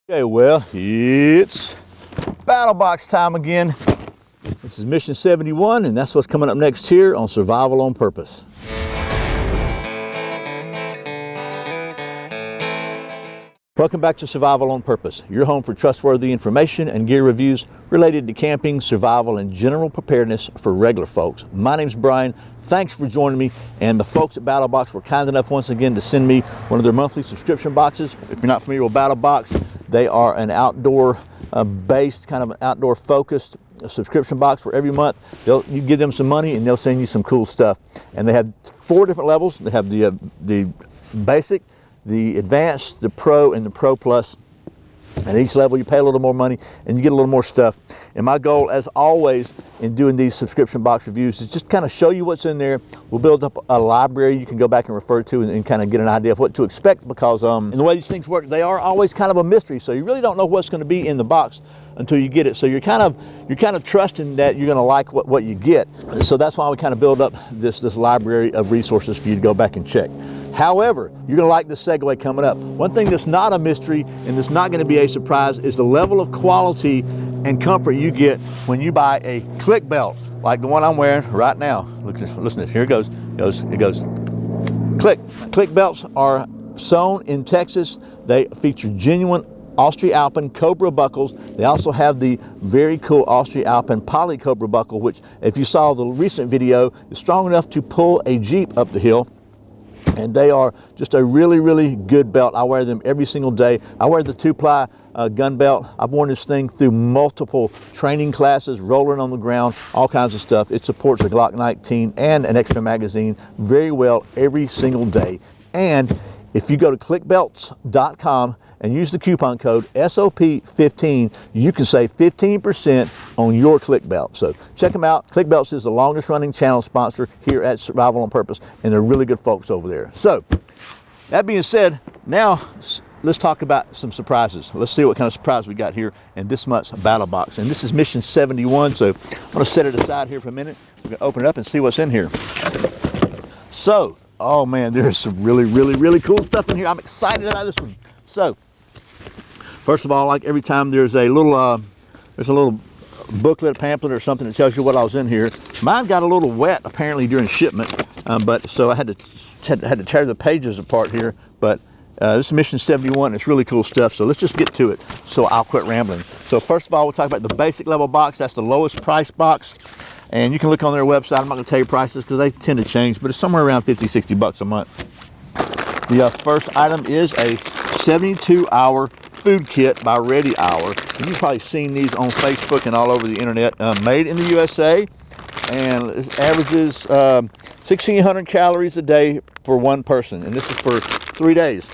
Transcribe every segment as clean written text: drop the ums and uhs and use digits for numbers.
Okay, well, it's Battlebox time again. This is mission 71, and that's what's coming up next here on Survival on Purpose. Welcome back to Survival on Purpose, your home for trustworthy information and gear reviews related to camping, survival, and general preparedness for regular folks. My name's Brian. Thanks for joining me. And the folks at Battlebox were kind enough once again to send me one of their monthly subscription boxes. If you're not familiar with Battlebox, they are an outdoor based, kind of an outdoor focused subscription box where every month you give them some money and they'll send you some cool stuff. And they have 4 different levels. They have the basic, the advanced, the pro, and the pro plus. At each level you pay a little more money and you get a little more stuff. And my goal, as always, in doing these subscription box reviews is just kind of show you what's in there. We'll build up a library you can go back and refer to and kind of get an idea of what to expect, because in the way these things work, they are always kind of a mystery. So you really don't know what's going to be in the box until you get it. So you're kind of trusting that you're going to like what you get. So that's why we kind of build up this library of resources for you to go back and check. However, you're going to like this segue coming up. One thing that's not a mystery and that's not going to be a surprise is the level of quality and comfort you get when you buy a click belt like the one I'm wearing right now. Listen to this. Here it goes. It goes. Click. Click belts are sewn in Texas. They feature genuine Austria-Alpine Cobra buckles. They also have the very cool Austria-Alpine Poly Cobra buckle, which, if you saw the recent video, is strong enough to pull a Jeep up the hill. And they are just a really, really good belt. I wear them every single day. I wear the 2-ply gun belt. I've worn this thing through multiple training classes, rolling on the ground, all kinds of stuff. It supports a Glock 19 and an extra magazine very well every single day. And if you go to clickbelts.com and use the coupon code SOP15, you can save 15% on your click belt. So check them out. Click Belts is the longest running channel sponsor here at Survival on Purpose, and they're really good folks over there. So that being said, now let's talk about some surprises. Let's see what kind of surprise we got here in this month's Battlebox. And this is mission 71, so I'm going to set it aside here for a minute. We're going to open it up and see what's in here. So, oh man, there's some really, really, really cool stuff in here. I'm excited about this one. So, first of all, like every time there's a little booklet, pamphlet, or something that tells you what I was in here. Mine got a little wet apparently during shipment, but so I had to tear the pages apart here. But this is mission 71. It's really cool stuff. So let's just get to it. So I'll quit rambling. So first of all, we'll talk about the basic level box. That's the lowest price box. And you can look on their website. I'm not going to tell you prices because they tend to change, but it's somewhere around 50, 60 bucks a month. The first item is a 72-hour food kit by Ready Hour. And you've probably seen these on Facebook and all over the internet. Made in the USA, and it averages 1,600 calories a day for one person. And this is for 3 days.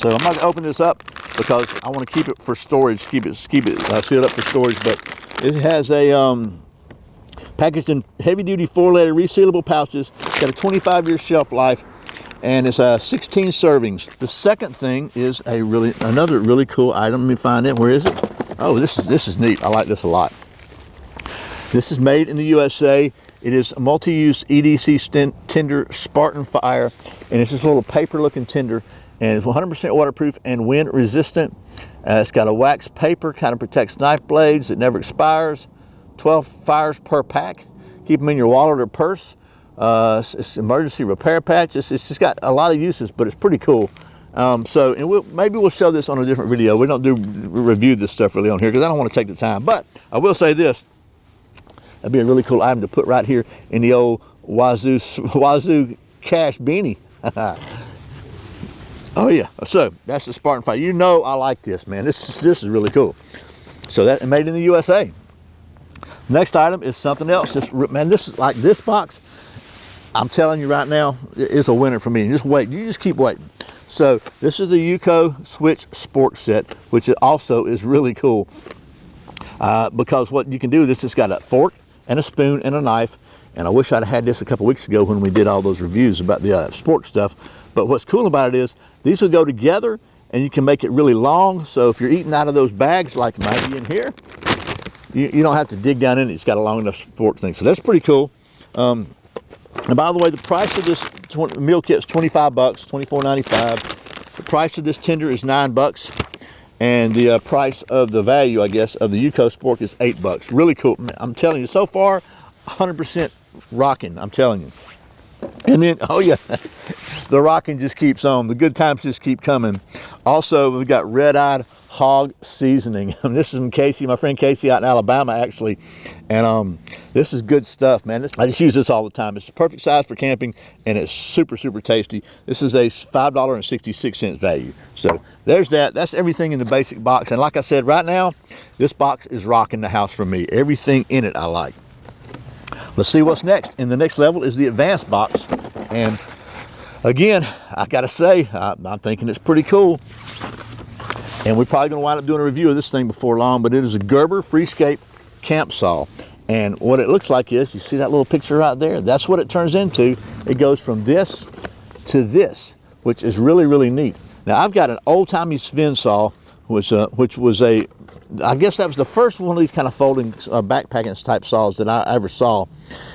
So I'm not going to open this up because I want to keep it for storage, keep it sealed up for storage. But it has a packaged in heavy-duty 4-letter resealable pouches. Got a 25-year shelf life, and it's 16 servings. The second thing is another really cool item. Let me find it. Where is it? Oh, this is neat. I like this a lot. This is made in the USA. It is a multi-use EDC tinder Spartan Fire, and it's this little paper-looking tinder, and it's 100% waterproof and wind resistant. It's got a wax paper, kind of protects knife blades. It never expires. 12 fires per pack. Keep them in your wallet or purse. It's emergency repair patch. It's just got a lot of uses, but it's pretty cool. Maybe we'll show this on a different video. We don't review this stuff really on here because I don't want to take the time. But I will say this: that'd be a really cool item to put right here in the old Wazoo cash beanie. Oh yeah. So that's the Spartan Fire. You know I like this, man. This is really cool. So that made in the USA. Next item is something else. This is like this box. I'm telling you right now, it's a winner for me. Just wait. You just keep waiting. So this is the Yuko Switch Sport Set, which also is really cool because what you can do, this has got a fork and a spoon and a knife. And I wish I'd had this a couple weeks ago when we did all those reviews about the sport stuff. But what's cool about it is these will go together and you can make it really long. So if you're eating out of those bags like maybe in here, you don't have to dig down in it. It's got a long enough fork thing. So that's pretty cool. And by the way, the price of this meal kit is 25 bucks, $24.95. The price of this tinder is $9. And the price of the value, I guess, of the UCO Spork is $8. Really cool. I'm telling you, so far, 100% rocking, I'm telling you. And then, oh yeah, the rocking just keeps on. The good times just keep coming. Also, we've got red-eyed hog seasoning. This is from Casey, my friend Casey out in Alabama, actually. And this is good stuff, man. I just use this all the time. It's the perfect size for camping, and it's super, super tasty. This is a $5.66 value. So there's that. That's everything in the basic box. And like I said, right now, this box is rocking the house for me. Everything in it I like. Let's see what's next. In the next level is the advanced box. And again, I gotta say, I'm thinking it's pretty cool. And we're probably gonna wind up doing a review of this thing before long, but it is a Gerber Freescape camp saw. And what it looks like is, you see that little picture right there? That's what it turns into. It goes from this to this, which is really, really neat. Now I've got an old-timey Sven saw, which was a, I guess that was the first one of these kind of folding backpacking type saws that I ever saw.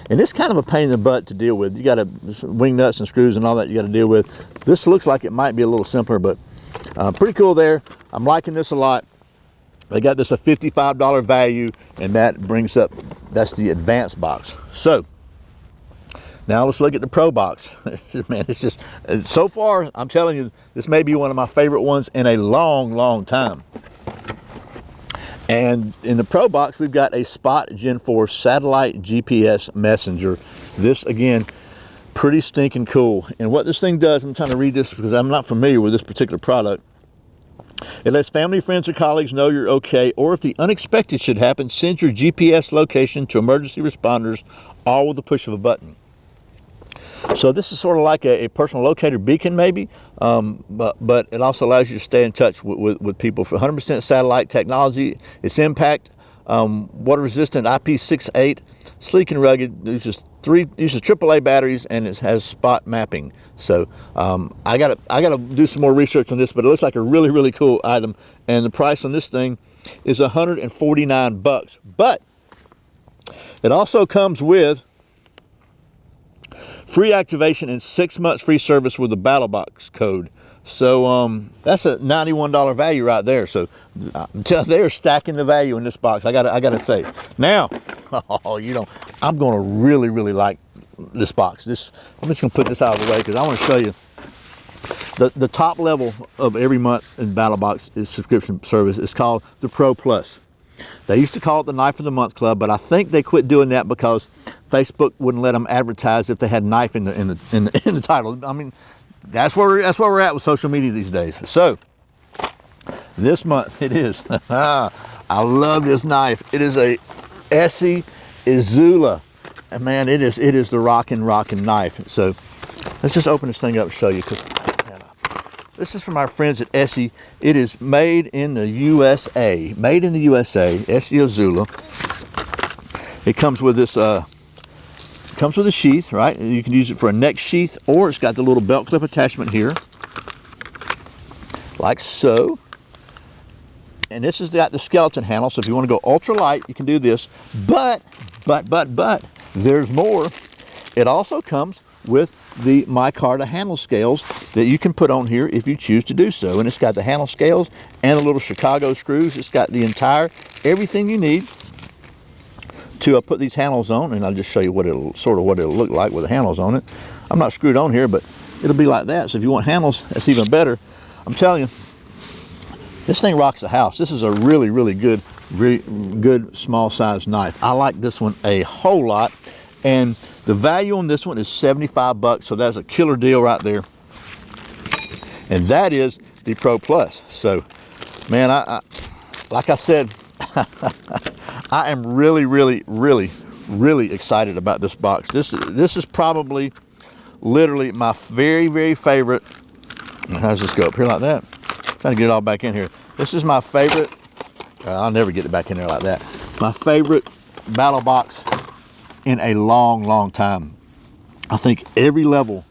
And it's kind of a pain in the butt to deal with. You got to wing nuts and screws and all that you got to deal with. This looks like it might be a little simpler, but pretty cool there. I'm liking this a lot. They got this a $55 value, and that brings up, that's the advanced box. So now let's look at the Pro box. Man, it's just, so far, I'm telling you, this may be one of my favorite ones in a long, long time. And in the Pro box, we've got a Spot Gen 4 satellite GPS messenger. This, again, pretty stinking cool. And what this thing does, I'm trying to read this because I'm not familiar with this particular product. It lets family, friends, or colleagues know you're okay, or if the unexpected should happen, send your GPS location to emergency responders, all with the push of a button. So this is sort of like a personal locator beacon maybe, but it also allows you to stay in touch with people. For 100% satellite technology, it's impact, water resistant, IP68, sleek and rugged, uses AAA batteries, and it has spot mapping. So I gotta do some more research on this, but it looks like a really, really cool item. And the price on this thing is $149. But it also comes with free activation and 6 months free service with the Battlbox code. So that's a $91 value right there. So they're stacking the value in this box. I gotta say. Now, I'm gonna really, really like this box. I'm just gonna put this out of the way because I want to show you the top level of every month in Battlbox is subscription service. It's called the Pro Plus. They used to call it the Knife of the Month Club, but I think they quit doing that because Facebook wouldn't let them advertise if they had knife in the title. I mean, that's where we're at with social media these days. So this month it is. I love this knife. It is a Essie Izula, and man, it is the rockin' knife. So let's just open this thing up and show you, because this is from our friends at Essie. It is made in the USA. Made in the USA. Essie Izula. It comes with this. Comes with a sheath, right? You can use it for a neck sheath, or it's got the little belt clip attachment here, like so. And this has got the skeleton handle, so if you want to go ultra light, you can do this. But, there's more. It also comes with the micarta handle scales that you can put on here if you choose to do so. And it's got the handle scales and the little Chicago screws. It's got the everything you need to put these handles on, and I'll just show you what it'll look like with the handles on it. I'm not screwed on here, but it'll be like that. So if you want handles, that's even better. I'm telling you, this thing rocks the house. This is a really, really good small size knife. I like this one a whole lot, and the value on this one is $75. So that's a killer deal right there. And that is the Pro Plus. So, man, I like I said, I am really, really, really, really excited about this box. This is probably literally my very, very favorite. How does this go up here like that? I'm trying to get it all back in here. This is my favorite. I'll never get it back in there like that. My favorite battle box in a long, long time. I think every level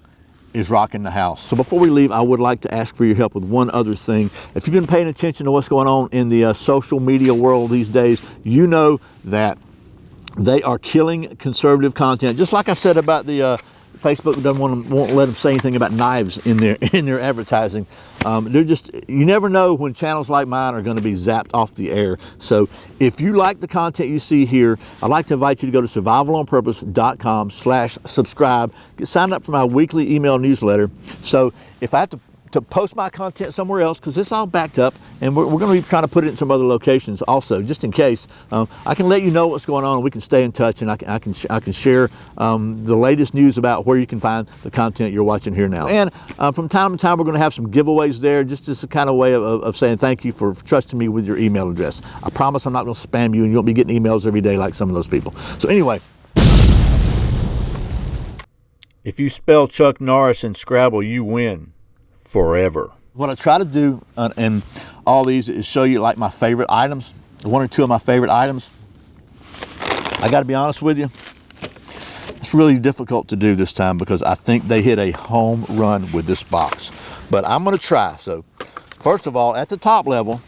is rocking the house. So before we leave, I would like to ask for your help with one other thing. If you've been paying attention to what's going on in the social media world these days, you know that they are killing conservative content. Just like I said about the Facebook won't let them say anything about knives in their advertising. They're just, you never know when channels like mine are going to be zapped off the air. So if you like the content you see here, I'd like to invite you to go to survivalonpurpose.com/subscribe. Get signed up for my weekly email newsletter. So if I have to post my content somewhere else, because it's all backed up, and we're going to be trying to put it in some other locations also, just in case. I can let you know what's going on, and we can stay in touch, and I can share the latest news about where you can find the content you're watching here now. And from time to time, we're going to have some giveaways there, just as a kind of way of saying thank you for trusting me with your email address. I promise I'm not going to spam you, and you won't be getting emails every day like some of those people. So anyway, if you spell Chuck Norris in Scrabble, you win. Forever. What I try to do in all these is show you like my favorite items, one or two of my favorite items. I got to be honest with you, it's really difficult to do this time because I think they hit a home run with this box. But I'm going to try. So first of all, at the top level,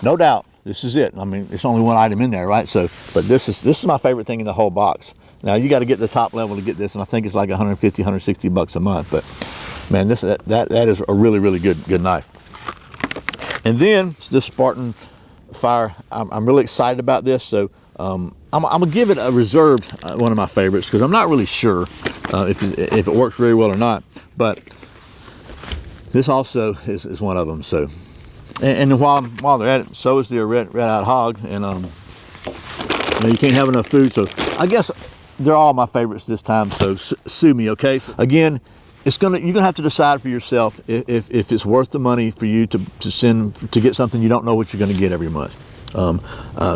no doubt, this is it. I mean, it's only one item in there, right? So, but this is my favorite thing in the whole box. Now you got to get the top level to get this, and I think it's like 150, 160 bucks a month. But man, that is a really, really good knife. And then this Spartan Fire, I'm really excited about this. So I'm gonna give it a reserved one of my favorites, because I'm not really sure if it works very well or not. But this also is one of them. So, and while they're at it, so is the red-eyed hog, and you can't have enough food. So I guess they're all my favorites this time. So sue me, okay? Again, you're gonna have to decide for yourself if it's worth the money for you to get something you don't know what you're gonna get every month.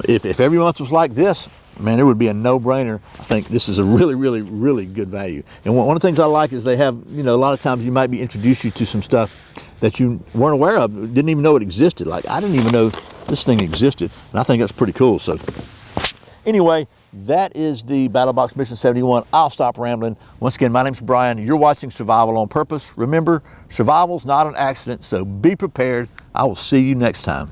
If every month was like this, man, it would be a no-brainer. I think this is a really, really, really good value. And one of the things I like is they have, a lot of times you might be introduced you to some stuff that you weren't aware of, didn't even know it existed. Like, I didn't even know this thing existed, and I think that's pretty cool. So anyway, that is the Battlebox Mission 71. I'll stop rambling. Once again, my name's Brian. You're watching Survival on Purpose. Remember, survival's not an accident, so be prepared. I will see you next time.